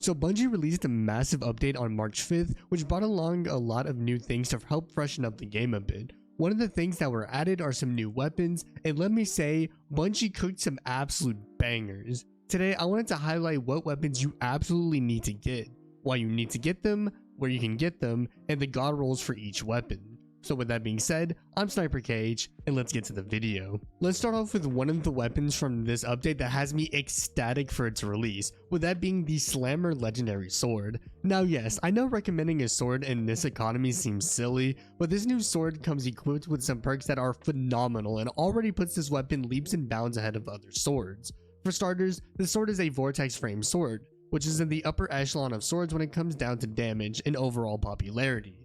So Bungie released a massive update on March 5th, which brought along a lot of new things to help freshen up the game a bit. One of the things that were added are some new weapons, and let me say, Bungie cooked some absolute bangers. Today, I wanted to highlight what weapons you absolutely need to get, why you need to get them, where you can get them, and the god rolls for each weapon. So with that being said, I'm SniperKH, and let's get to the video. Let's start off with one of the weapons from this update that has me ecstatic for its release, with that being the Slammer Legendary Sword. Now yes, I know recommending a sword in this economy seems silly, but this new sword comes equipped with some perks that are phenomenal and already puts this weapon leaps and bounds ahead of other swords. For starters, this sword is a vortex frame sword, which is in the upper echelon of swords when it comes down to damage and overall popularity.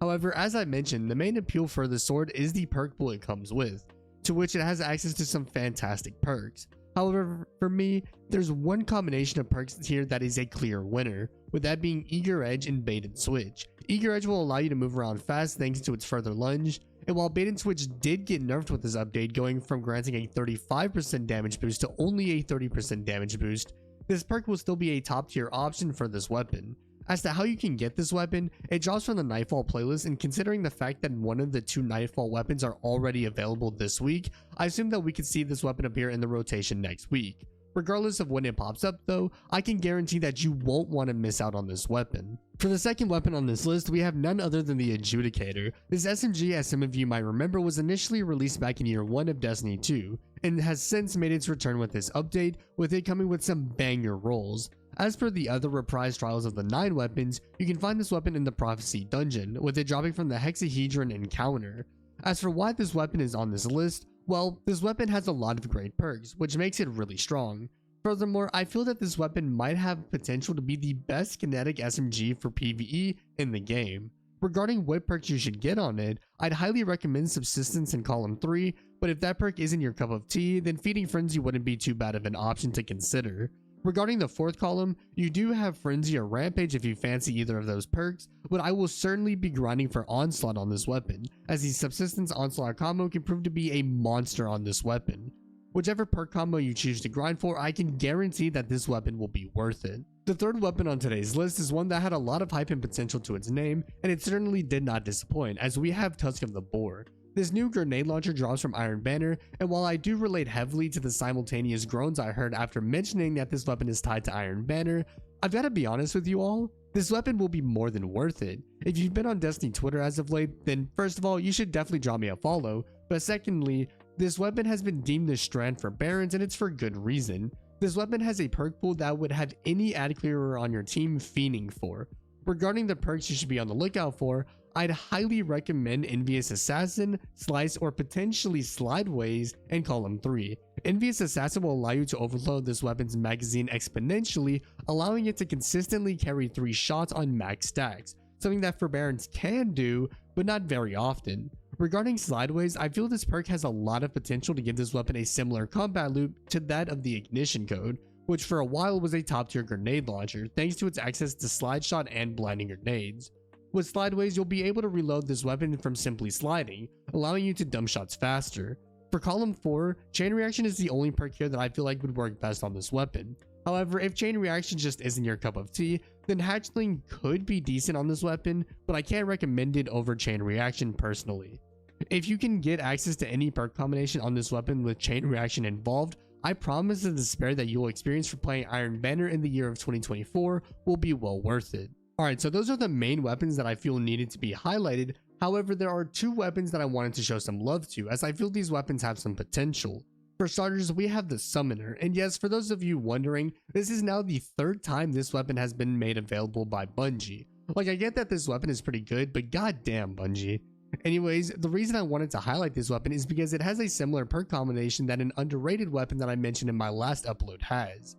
However, as I mentioned, the main appeal for the sword is the perk pool it comes with, to which it has access to some fantastic perks. However, for me, there's one combination of perks here that is a clear winner, with that being Eager Edge and Bait and Switch. Eager Edge will allow you to move around fast thanks to its further lunge, and while Bait and Switch did get nerfed with this update, going from granting a 35% damage boost to only a 30% damage boost, this perk will still be a top tier option for this weapon. As to how you can get this weapon, it drops from the Nightfall playlist, and considering the fact that one of the two Nightfall weapons are already available this week, I assume that we could see this weapon appear in the rotation next week. Regardless of when it pops up though, I can guarantee that you won't want to miss out on this weapon. For the second weapon on this list, we have none other than the Adjudicator. This SMG, as some of you might remember, was initially released back in year 1 of Destiny 2, and has since made its return with this update, with it coming with some banger rolls. As per the other reprised trials of the 9 weapons, you can find this weapon in the Prophecy dungeon, with it dropping from the Hexahedron encounter. As for why this weapon is on this list, well, this weapon has a lot of great perks, which makes it really strong. Furthermore, I feel that this weapon might have potential to be the best kinetic SMG for PvE in the game. Regarding what perks you should get on it, I'd highly recommend Subsistence in Column 3, but if that perk isn't your cup of tea, then Feeding Frenzy wouldn't be too bad of an option to consider. Regarding the fourth column, you do have Frenzy or Rampage if you fancy either of those perks, but I will certainly be grinding for Onslaught on this weapon, as the Subsistence Onslaught combo can prove to be a monster on this weapon. Whichever perk combo you choose to grind for, I can guarantee that this weapon will be worth it. The third weapon on today's list is one that had a lot of hype and potential to its name, and it certainly did not disappoint, as we have Tusk of the Boar. This new grenade launcher drops from Iron Banner, and while I do relate heavily to the simultaneous groans I heard after mentioning that this weapon is tied to Iron Banner, I've got to be honest with you all, this weapon will be more than worth it. If you've been on Destiny Twitter as of late, then first of all, you should definitely drop me a follow, but secondly, this weapon has been deemed the strand for Barons, and it's for good reason. This weapon has a perk pool that would have any ad clearer on your team fiending for. Regarding the perks you should be on the lookout for, I'd highly recommend Envious Assassin, Slice, or potentially Slideways in Column 3. Envious Assassin will allow you to overload this weapon's magazine exponentially, allowing it to consistently carry 3 shots on max stacks, something that Barons can do, but not very often. Regarding Slideways, I feel this perk has a lot of potential to give this weapon a similar combat loop to that of the Ignition Code, which for a while was a top tier grenade launcher thanks to its access to slide shot and blinding grenades. With Slideways, you'll be able to reload this weapon from simply sliding, allowing you to dump shots faster. For Column 4, Chain Reaction is the only perk here that I feel like would work best on this weapon. However, if Chain Reaction just isn't your cup of tea, then Hatchling could be decent on this weapon, but I can't recommend it over Chain Reaction personally. If you can get access to any perk combination on this weapon with Chain Reaction involved, I promise the despair that you will experience for playing Iron Banner in the year of 2024 will be well worth it. Alright, so those are the main weapons that I feel needed to be highlighted. However, there are 2 weapons that I wanted to show some love to, as I feel these weapons have some potential. For starters, we have the Summoner, and yes, for those of you wondering, this is now the 3rd time this weapon has been made available by Bungie. Like, I get that this weapon is pretty good, but goddamn Bungie. Anyways, the reason I wanted to highlight this weapon is because it has a similar perk combination that an underrated weapon that I mentioned in my last upload has.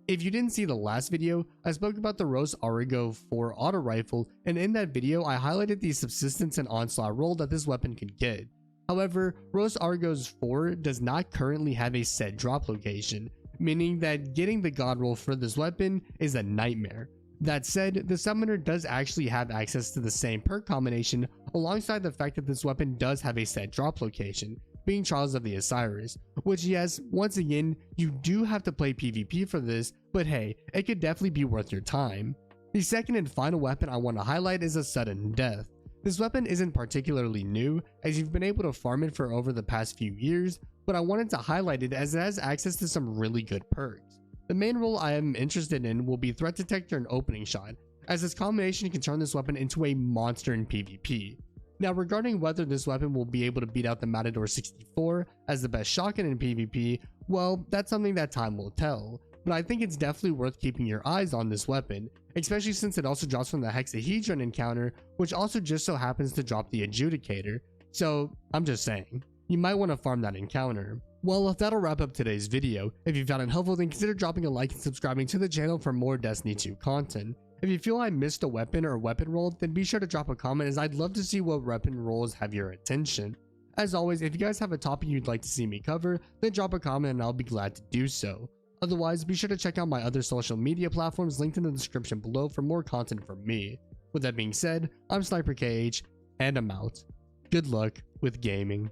If you didn't see the last video, I spoke about the Rose Origo 4 auto rifle, and in that video I highlighted the Subsistence and Onslaught roll that this weapon could get. However, Rose Origo's 4 does not currently have a set drop location, meaning that getting the god roll for this weapon is a nightmare. That said, the Summoner does actually have access to the same perk combination alongside the fact that this weapon does have a set drop location, being Trials of the Osiris, which yes, once again, you do have to play PvP for this, but hey, it could definitely be worth your time. The second and final weapon I want to highlight is a Sudden Death. This weapon isn't particularly new, as you've been able to farm it for over the past few years, but I wanted to highlight it as it has access to some really good perks. The main role I am interested in will be Threat Detector and Opening Shot, as this combination can turn this weapon into a monster in PvP. Now regarding whether this weapon will be able to beat out the Matador 64 as the best shotgun in PvP, well, that's something that time will tell, but I think it's definitely worth keeping your eyes on this weapon, especially since it also drops from the Hexahedron encounter, which also just so happens to drop the Adjudicator, so I'm just saying, you might want to farm that encounter. Well, that'll wrap up today's video. If you found it helpful, then consider dropping a like and subscribing to the channel for more Destiny 2 content. If you feel I missed a weapon or weapon roll, then be sure to drop a comment, as I'd love to see what weapon rolls have your attention. As always, if you guys have a topic you'd like to see me cover, then drop a comment and I'll be glad to do so. Otherwise, be sure to check out my other social media platforms linked in the description below for more content from me. With that being said, I'm SniperKH, and I'm out. Good luck with gaming.